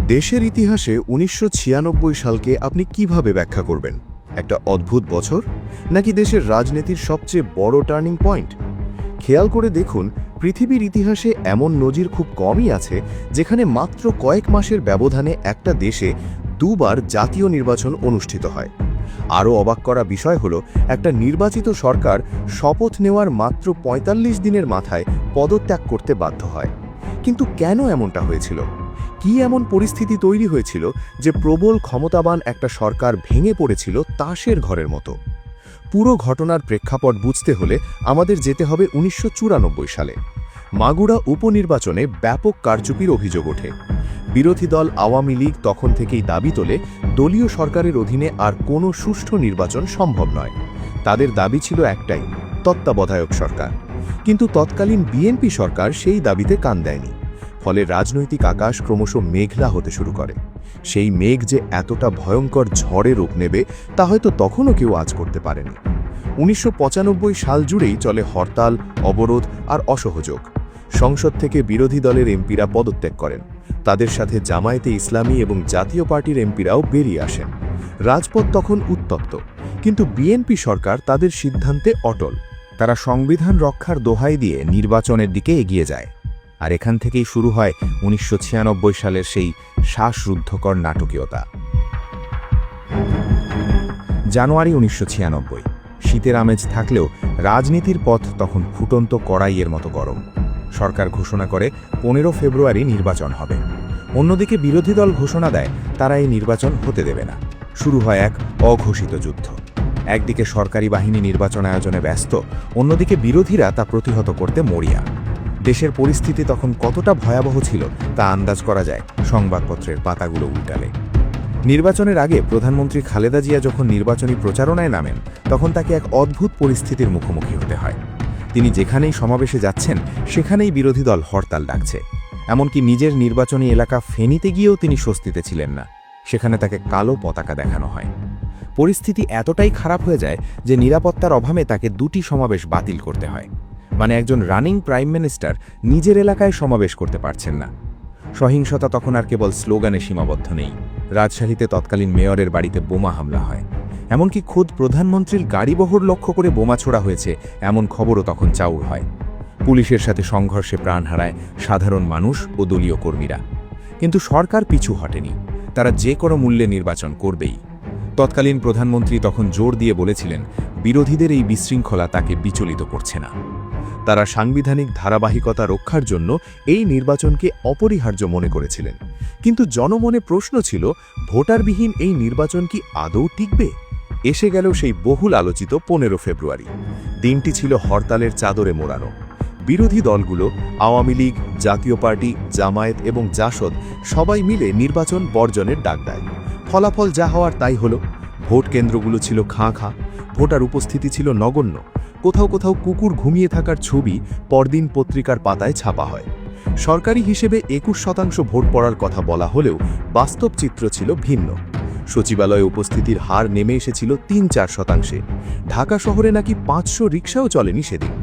দেশের ইতিহাসে ১৯৯৬ সালকে আপনি কিভাবে ব্যাখ্যা করবেন? একটা অদ্ভুত বছর, নাকি দেশের রাজনীতির সবচেয়ে বড় টার্নিং পয়েন্ট? খেয়াল করে দেখুন, পৃথিবীর ইতিহাসে এমন নজির খুব কমই আছে যেখানে মাত্র কয়েক মাসের ব্যবধানে একটা দেশে দুবার জাতীয় নির্বাচন অনুষ্ঠিত হয়। আরও অবাক করা বিষয় হলো, একটা নির্বাচিত সরকার শপথ নেওয়ার মাত্র ৪৫ দিনের মাথায় পদত্যাগ করতে বাধ্য হয়। কিন্তু কেন এমনটা হয়েছিল? কি এমন পরিস্থিতি তৈরি হয়েছিল যে প্রবল ক্ষমতাবান একটা সরকার ভেঙে পড়েছিল তাসের ঘরের মতো? পুরো ঘটনার প্রেক্ষাপট বুঝতে হলে আমাদের যেতে হবে ১৯৯৪ সালে। মাগুরা উপনির্বাচনে ব্যাপক কারচুপির অভিযোগ ওঠে। বিরোধী দল আওয়ামী লীগ তখন থেকেই দাবি তোলে দলীয় সরকারের অধীনে আর কোনো সুষ্ঠু নির্বাচন সম্ভব নয়। তাদের দাবি ছিল একটাই, তত্ত্বাবধায়ক সরকার। কিন্তু তৎকালীন বিএনপি সরকার সেই দাবিতে কান দেয়নি। ফলে রাজনৈতিক আকাশ ক্রমশ মেঘলা হতে শুরু করে। সেই মেঘ যে এতটা ভয়ঙ্কর ঝড়ে রূপ নেবে তা হয়তো তখনও কেউ আজ করতে পারেনি। ১৯৯৫ সাল জুড়েই চলে হরতাল, অবরোধ আর অসহযোগ। সংসদ থেকে বিরোধী দলের এমপিরা পদত্যাগ করেন। তাদের সাথে জামায়াতে ইসলামী এবং জাতীয় পার্টির এমপিরাও বেরিয়ে আসেন। রাজপথ তখন উত্তপ্ত, কিন্তু বিএনপি সরকার তাদের সিদ্ধান্তে অটল। তারা সংবিধান রক্ষার দোহাই দিয়ে নির্বাচনের দিকে এগিয়ে যায়। আর এখান থেকেই শুরু হয় ১৯৯৬ সালের সেই শ্বাসরুদ্ধকর নাটকীয়তা। জানুয়ারি ১৯৯৬, শীতের আমেজ থাকলেও রাজনীতির পথ তখন ফুটন্ত কড়াইয়ের মতো গরম। সরকার ঘোষণা করে ১৫ ফেব্রুয়ারি নির্বাচন হবে। অন্যদিকে বিরোধী দল ঘোষণা দেয় তারা এই নির্বাচন হতে দেবে না। শুরু হয় এক অঘোষিত যুদ্ধ। একদিকে সরকারি বাহিনী নির্বাচন আয়োজনে ব্যস্ত, অন্যদিকে বিরোধীরা তা প্রতিহত করতে মরিয়া। দেশের পরিস্থিতি তখন কতটা ভয়াবহ ছিল তা আন্দাজ করা যায় সংবাদপত্রের পাতাগুলো উল্টালে। নির্বাচনের আগে প্রধানমন্ত্রী খালেদা জিয়া যখন নির্বাচনী প্রচারণায় নামেন, তখন তাকে এক অদ্ভুত পরিস্থিতির মুখোমুখি হতে হয়। তিনি যেখানেই সমাবেশে যাচ্ছেন সেখানেই বিরোধী দল হরতাল ডাকছে। এমনকি নিজের নির্বাচনী এলাকা ফেনীতে গিয়েও তিনি স্বস্তিতে ছিলেন না। সেখানে তাকে কালো পতাকা দেখানো হয়। পরিস্থিতি এতটাই খারাপ হয়ে যায় যে নিরাপত্তার অভাবে তাকে দুটি সমাবেশ বাতিল করতে হয়। মানে একজন রানিং প্রাইম মিনিস্টার নিজের এলাকায় সমাবেশ করতে পারছেন না। সহিংসতা তখন আর কেবল স্লোগানে সীমাবদ্ধ নেই। রাজশাহীতে তৎকালীন মেয়রের বাড়িতে বোমা হামলা হয়। এমনকি খোদ প্রধানমন্ত্রীর গাড়িবহর লক্ষ্য করে বোমা ছোড়া হয়েছে এমন খবরও তখন চাউর হয়। পুলিশের সাথে সংঘর্ষে প্রাণ হারায় সাধারণ মানুষ ও দলীয় কর্মীরা। কিন্তু সরকার পিছু হটেনি। তারা যে কোনো মূল্যে নির্বাচন করবেই। তৎকালীন প্রধানমন্ত্রী তখন জোর দিয়ে বলেছিলেন, বিরোধীদের এই বিশৃঙ্খলা তাকে বিচলিত করছে না। তারা সাংবিধানিক ধারাবাহিকতা রক্ষার জন্য এই নির্বাচনকে অপরিহার্য মনে করেছিলেন। কিন্তু জনমনে প্রশ্ন ছিল, ভোটারবিহীন এই নির্বাচন কি আদৌ টিকবে? এসে গেল সেই বহুল আলোচিত ১৫ ফেব্রুয়ারি। দিনটি ছিল হরতালের চাদরে মোড়ানো। বিরোধী দলগুলো, আওয়ামী লীগ, জাতীয় পার্টি, জামায়াত এবং জাসদ সবাই মিলে নির্বাচন বর্জনের ডাক দেয়। ফলাফল যা হওয়ার তাই হলো। ভোট কেন্দ্রগুলো ছিল খাঁ খাঁ, ভোটার উপস্থিতি ছিল নগণ্য। কোথাও কোথাও কুকুর ঘুমিয়ে থাকার ছবি পরদিন পত্রিকার পাতায় ছাপা হয়। সরকারি হিসেবে ২১% ভোট পড়ার কথা বলা হলেও বাস্তব চিত্র ছিল ভিন্ন। সচিবালয়ে উপস্থিতির হার নেমে এসেছিল ৩-৪%। ঢাকা শহরে নাকি ৫০০ রিকশাও চলেনি সেদিন।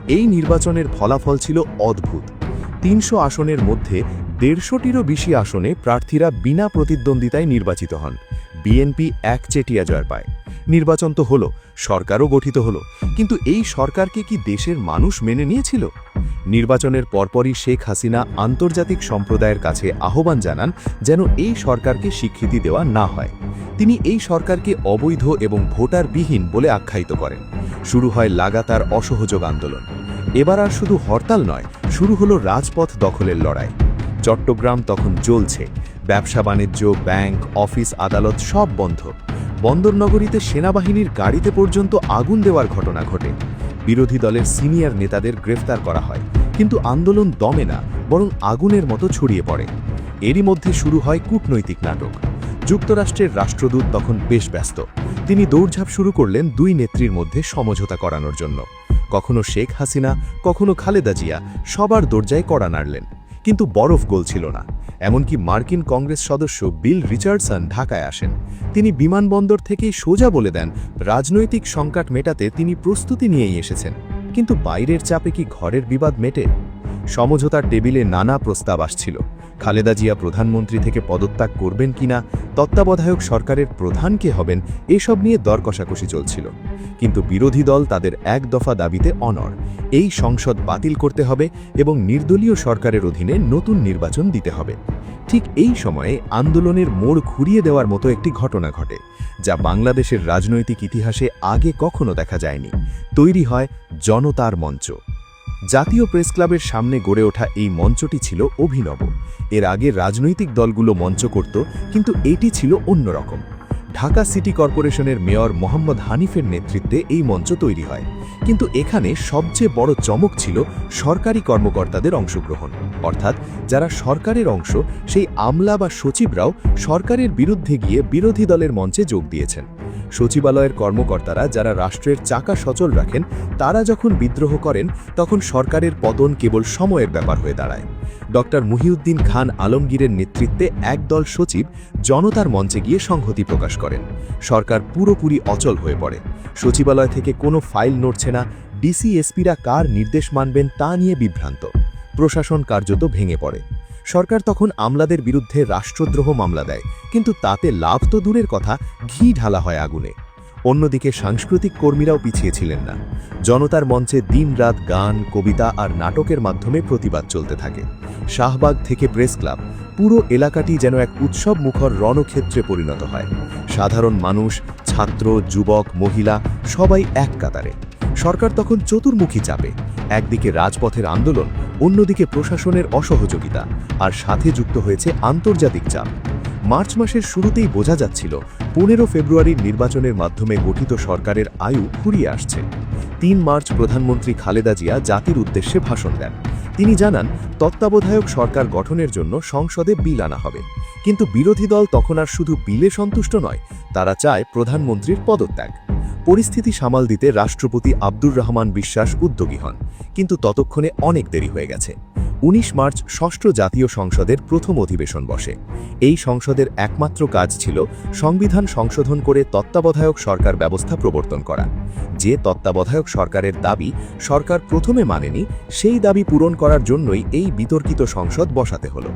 এই নির্বাচনের ফলাফল ছিল অদ্ভুত। ৩০০ আসনের মধ্যে ১৫০টিরও বেশি আসনে প্রার্থীরা বিনা প্রতিদ্বন্দ্বিতায় নির্বাচিত হন। বিএনপি একচেটিয়া জয় পায়। নির্বাচন তো হলো, সরকারও গঠিত হলো, কিন্তু এই সরকারকে কি দেশের মানুষ মেনে নিয়েছিল? নির্বাচনের পরপরই শেখ হাসিনা আন্তর্জাতিক সম্প্রদায়ের কাছে আহ্বান জানান যেন এই সরকারকে স্বীকৃতি দেওয়া না হয়। তিনি এই সরকারকে অবৈধ এবং ভোটারবিহীন বলে আখ্যায়িত করেন। শুরু হয় লাগাতার অসহযোগ আন্দোলন। এবার আর শুধু হরতাল নয়, শুরু হলো রাজপথ দখলের লড়াই। চট্টগ্রাম তখন জ্বলছে। ব্যবসা বাণিজ্য, ব্যাংক, অফিস, আদালত সব বন্ধ। বন্দরনগরীতে সেনাবাহিনীর গাড়িতে পর্যন্ত আগুন দেওয়ার ঘটনা ঘটে। বিরোধী দলের সিনিয়র নেতাদের গ্রেফতার করা হয়, কিন্তু আন্দোলন দমে না, বরং আগুনের মতো ছড়িয়ে পড়ে। এরই মধ্যে শুরু হয় কূটনৈতিক নাটক। যুক্তরাষ্ট্রের রাষ্ট্রদূত তখন বেশ ব্যস্ত। তিনি দৌড়ঝাঁপ শুরু করলেন দুই নেত্রীর মধ্যে সমঝোতা করানোর জন্য। কখনো শেখ হাসিনা, কখনো খালেদা জিয়া সবার দরজায় কড়া নাড়লেন, কিন্তু বরফ গলছিল না। এমনকি মার্কিন কংগ্রেস সদস্য বিল রিচার্ডসন ঢাকায় আসেন। তিনি বিমানবন্দর থেকেই সোজা বলে দেন রাজনৈতিক সংকট মেটাতে তিনি প্রস্তুতি নিয়েই এসেছেন। কিন্তু বাইরের চাপে কি ঘরের বিবাদ মেটে? সমঝোতার টেবিলে নানা প্রস্তাব আসছিল। খালেদা জিয়া প্রধানমন্ত্রী থেকে পদত্যাগ করবেন কিনা, তত্ত্বাবধায়ক সরকারের প্রধান কে হবেন, এসব নিয়ে দর কষাকষি চলছিল। কিন্তু বিরোধী দল তাদের এক দফা দাবিতে অনড়। এই সংসদ বাতিল করতে হবে এবং নির্দলীয় সরকারের অধীনে নতুন নির্বাচন দিতে হবে। ঠিক এই সময়ে আন্দোলনের মোড় ঘুরিয়ে দেওয়ার মতো একটি ঘটনা ঘটে, যা বাংলাদেশের রাজনৈতিক ইতিহাসে আগে কখনো দেখা যায়নি। তৈরি হয় জনতার মঞ্চ। জাতীয় প্রেস ক্লাবের সামনে গড়ে ওঠা এই মঞ্চটি ছিল অভিনব। এর আগে রাজনৈতিক দলগুলো মঞ্চ করত, কিন্তু এটি ছিল অন্যরকম। ঢাকা সিটি কর্পোরেশনের মেয়র মোহাম্মদ হানিফের নেতৃত্বে এই মঞ্চ তৈরি হয়। কিন্তু এখানে সবচেয়ে বড় চমক ছিল সরকারি কর্মকর্তাদের অংশগ্রহণ। অর্থাৎ যারা সরকারের অংশ, সেই আমলা বা সচিবরাও সরকারের বিরুদ্ধে গিয়ে বিরোধী দলের মঞ্চে যোগ দিয়েছেন। সচিবালয়ের কর্মকর্তারা, যারা রাষ্ট্রের চাকা সচল রাখেন, তারা যখন বিদ্রোহ করেন, তখন সরকারের পতন কেবল সময়ের ব্যাপার হয়ে দাঁড়ায়। ডক্টর মুহিউদ্দিন খান আলমগীরের নেতৃত্বে একদল সচিব জনতার মঞ্চে গিয়ে সংহতি প্রকাশ করেন। সরকার পুরোপুরি অচল হয়ে পড়ে। সচিবালয় থেকে কোনো ফাইল নড়ছে না, ডিসি এসপিরা কার নির্দেশ মানবেন তা নিয়ে বিভ্রান্ত। প্রশাসন কার্যত ভেঙে পড়ে। সরকার তখন আমলাদের বিরুদ্ধে রাষ্ট্রদ্রোহ মামলা দেয়, কিন্তু তাতে লাভ তো দূরের কথা, ঘি ঢালা হয় আগুনে। অন্যদিকে সাংস্কৃতিক কর্মীরাও পিছিয়ে ছিলেন না। জনতার মঞ্চে দিনরাত গান, কবিতা আর নাটকের মাধ্যমে প্রতিবাদ চলতে থাকে। শাহবাগ থেকে প্রেস ক্লাব, পুরো এলাকাটি যেন এক উৎসব মুখর রণক্ষেত্রে পরিণত হয়। সাধারণ মানুষ, ছাত্র, যুবক, মহিলা সবাই এক কাতারে। সরকার তখন চতুর্মুখী চাপে। একদিকে রাজপথের আন্দোলন, অন্যদিকে প্রশাসনের অসহযোগিতা, আর সাথে যুক্ত হয়েছে আন্তর্জাতিক চাপ। মার্চ মাসের শুরুতেই বোঝা যাচ্ছিল 15 ফেব্রুয়ারির নির্বাচনের মাধ্যমে গঠিত সরকারের আয়ু ফুরিয়ে আসছে। 3 মার্চ প্রধানমন্ত্রী খালেদা জিয়া জাতির উদ্দেশ্যে ভাষণ দেন। তিনি জানান, তত্ত্বাবধায়ক সরকার গঠনের জন্য সংসদে বিল আনা হবে। কিন্তু বিরোধী দল তখন আর শুধু বিলে সন্তুষ্ট নয়, তারা চায় প্রধানমন্ত্রীর পদত্যাগ। পরিস্থিতি সামাল দিতে রাষ্ট্রপতি আব্দুর রহমান বিশ্বাস উদ্যোগী হন, কিন্তু ততক্ষণে অনেক দেরি হয়ে গেছে। 19 মার্চ ষষ্ঠ জাতীয় সংসদের প্রথম অধিবেশন বসে। এই সংসদের একমাত্র কাজ ছিল সংবিধান সংশোধন করে তত্ত্বাবধায়ক সরকার ব্যবস্থা প্রবর্তন করা। যে তত্ত্বাবধায়ক সরকারের দাবি সরকার প্রথমে মানেনি, সেই দাবি পূরণ করার জন্যই এই বিতর্কিত সংসদ বসাতে হলো।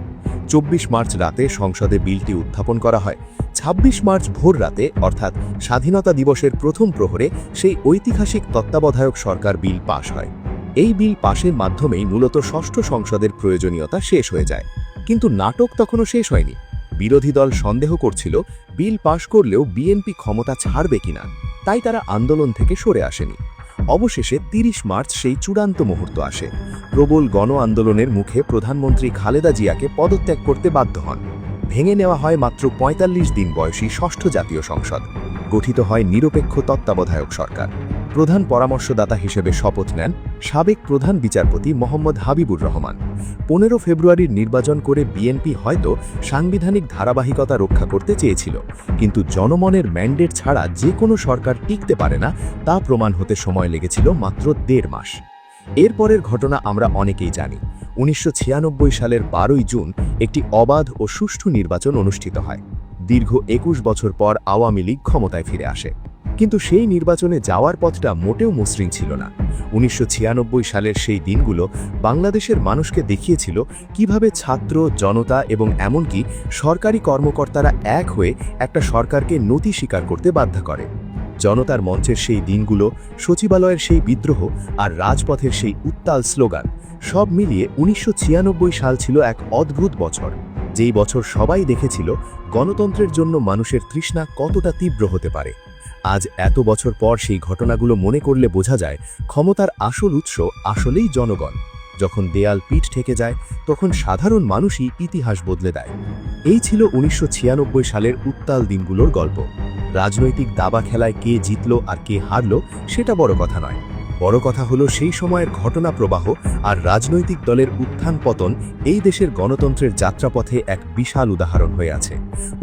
24 মার্চ রাতে সংসদে বিলটি উত্থাপন করা হয়। 26 মার্চ ভোর রাতে, অর্থাৎ স্বাধীনতা দিবসের প্রথম প্রহরে, সেই ঐতিহাসিক তত্ত্বাবধায়ক সরকার বিল পাশ হয়। এই বিল পাশের মাধ্যমেই মূলত ষষ্ঠ সংসদের প্রয়োজনীয়তা শেষ হয়ে যায়। কিন্তু নাটক তখনও শেষ হয়নি। বিরোধী দল সন্দেহ করছিল বিল পাশ করলেও বিএনপি ক্ষমতা ছাড়বে কিনা, তাই তারা আন্দোলন থেকে সরে আসেনি। অবশেষে 30 মার্চ সেই চূড়ান্ত মুহূর্ত আসে। প্রবল গণ আন্দোলনের মুখে প্রধানমন্ত্রী খালেদা জিয়াকে পদত্যাগ করতে বাধ্য হন। ভেঙে নেওয়া হয় মাত্র 45 দিন বয়সী ষষ্ঠ জাতীয় সংসদ। গঠিত হয় নিরপেক্ষ তত্ত্বাবধায়ক সরকার। প্রধান পরামর্শদাতা হিসেবে শপথ নেন সাবেক প্রধান বিচারপতি মোহাম্মদ হাবিবুর রহমান। 15 ফেব্রুয়ারির নির্বাচন করে বিএনপি হয়তো সাংবিধানিক ধারাবাহিকতা রক্ষা করতে চেয়েছিল, কিন্তু জনমনের ম্যান্ডেট ছাড়া যে কোনো সরকার টিকতে পারে না, তা প্রমাণ হতে সময় লেগেছিল মাত্র 1.5 মাস। এরপরের ঘটনা আমরা অনেকেই জানি। 1996 সালের 12 জুন একটি অবাধ ও সুষ্ঠু নির্বাচন অনুষ্ঠিত হয়। দীর্ঘ 21 বছর পর আওয়ামী লীগ ক্ষমতায় ফিরে আসে। কিন্তু সেই নির্বাচনে যাওয়ার পথটা মোটেও মসৃণ ছিল না। 1996 সালের সেই দিনগুলো বাংলাদেশের মানুষকে দেখিয়েছিল কিভাবে ছাত্র, জনতা এবং এমনকি সরকারি কর্মকর্তারা এক হয়ে একটা সরকারকে নতি স্বীকার করতে বাধ্য করে। জনতার মঞ্চের সেই দিনগুলো, সচিবালয়ের সেই বিদ্রোহ আর রাজপথের সেই উত্তাল স্লোগান, সব মিলিয়ে 1996 সাল ছিল এক অদ্ভুত বছর। যেই বছর সবাই দেখেছিল গণতন্ত্রের জন্য মানুষের তৃষ্ণা কতটা তীব্র হতে পারে। আজ এত বছর পর সেই ঘটনাগুলো মনে করলে বোঝা যায় ক্ষমতার আসল উৎস আসলেই জনগণ। যখন দেয়াল পিঠ ঠেকে যায়, তখন সাধারণ মানুষই ইতিহাস বদলে দেয়। এই ছিল 1996 সালের উত্তাল দিনগুলোর গল্প। রাজনৈতিক দাবা খেলায় কে জিতল আর কে হারল সেটা বড় কথা নয়। বড় কথা হলো সেই সময়ের ঘটনা প্রবাহ আর রাজনৈতিক দলের উত্থান পতন এই দেশের গণতন্ত্রের যাত্রাপথে এক বিশাল উদাহরণ হয়ে আছে।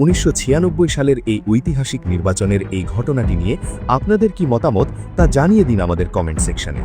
1996 সালের এই ঐতিহাসিক নির্বাচনের এই ঘটনাটি নিয়ে আপনাদের কি মতামত তা জানিয়ে দিন আমাদের কমেন্ট সেকশনে।